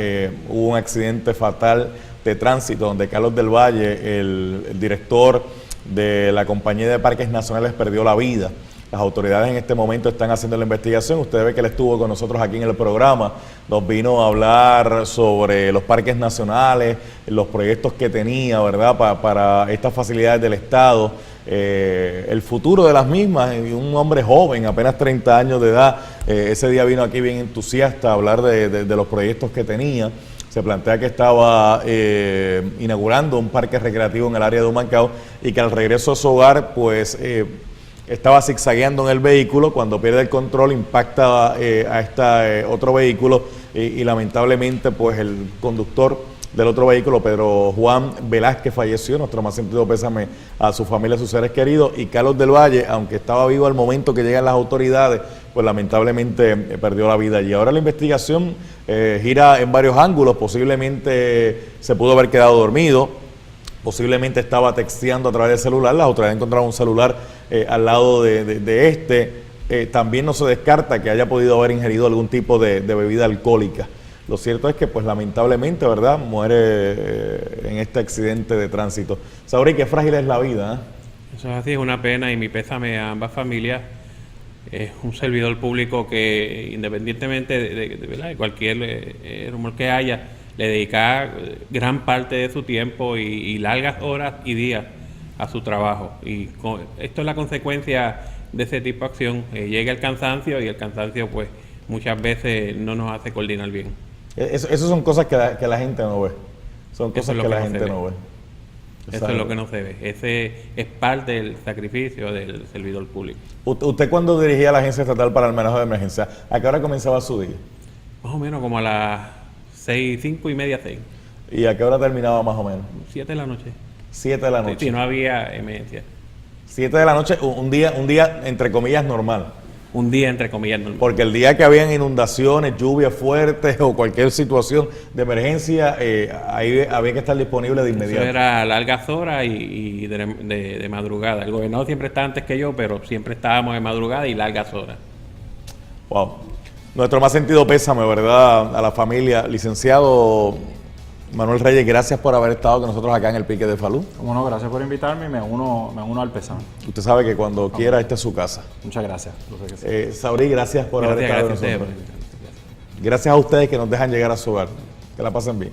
hubo un accidente fatal de tránsito donde Carlos del Valle, el director de la Compañía de Parques Nacionales, perdió la vida. Las autoridades en este momento están haciendo la investigación. Usted ve que él estuvo con nosotros aquí en el programa, nos vino a hablar sobre los parques nacionales, los proyectos que tenía, ¿verdad?, para estas facilidades del Estado, el futuro de las mismas. Y un hombre joven, apenas 30 años de edad, ese día vino aquí bien entusiasta a hablar de los proyectos que tenía. Se plantea que estaba inaugurando un parque recreativo en el área de Humacao y que al regreso a su hogar, pues estaba zigzagueando en el vehículo. Cuando pierde el control impacta a este otro vehículo y lamentablemente pues el conductor del otro vehículo, Pedro Juan Velázquez, falleció. Nuestro más sentido pésame a su familia, a sus seres queridos. Y Carlos del Valle, aunque estaba vivo al momento que llegan las autoridades, pues lamentablemente perdió la vida. Y ahora la investigación gira en varios ángulos. Posiblemente se pudo haber quedado dormido, posiblemente estaba texteando a través del celular. Las autoridades encontraron un celular al lado de este. También no se descarta que haya podido haber ingerido algún tipo de bebida alcohólica. Lo cierto es que, pues lamentablemente, ¿verdad?, muere en este accidente de tránsito. Sauri, qué frágil es la vida, ¿eh? Eso es así, es una pena, y mi pésame a ambas familias. Es un servidor público que, independientemente de cualquier rumor que haya, le dedica gran parte de su tiempo y largas horas y días a su trabajo. Y esto es la consecuencia de ese tipo de acción. Llega el cansancio, y el cansancio pues muchas veces no nos hace coordinar bien. Esas son cosas que la gente no ve. Son cosas que la gente no ve. Eso es lo que no se ve. Ese es parte del sacrificio del servidor público. Usted, cuando dirigía la Agencia Estatal para el Manejo de Emergencia, ¿a qué hora comenzaba su día? Más o menos como a las 6, 5 y media, 6. ¿Y a qué hora terminaba más o menos? 7 de la noche. 7 de la noche. Sí, no había emergencia. 7 de la noche, un día entre comillas normal. Un día entre comillas normal. Porque el día que habían inundaciones, lluvias fuertes o cualquier situación de emergencia, ahí había que estar disponible de inmediato. Eso era largas horas y de madrugada. El gobernador siempre está antes que yo, pero siempre estábamos de madrugada y largas horas. Wow. Nuestro más sentido pésame, ¿verdad?, a la familia. Licenciado Manuel Reyes, gracias por haber estado con nosotros acá en el Pique de Falú. Como no, gracias por invitarme y me uno al pésame. Usted sabe que cuando quiera, esta es su casa. Muchas gracias. Lo sé que sí. Sauri, gracias por haber estado con nosotros. Gracias a ustedes que nos dejan llegar a su hogar. Que la pasen bien.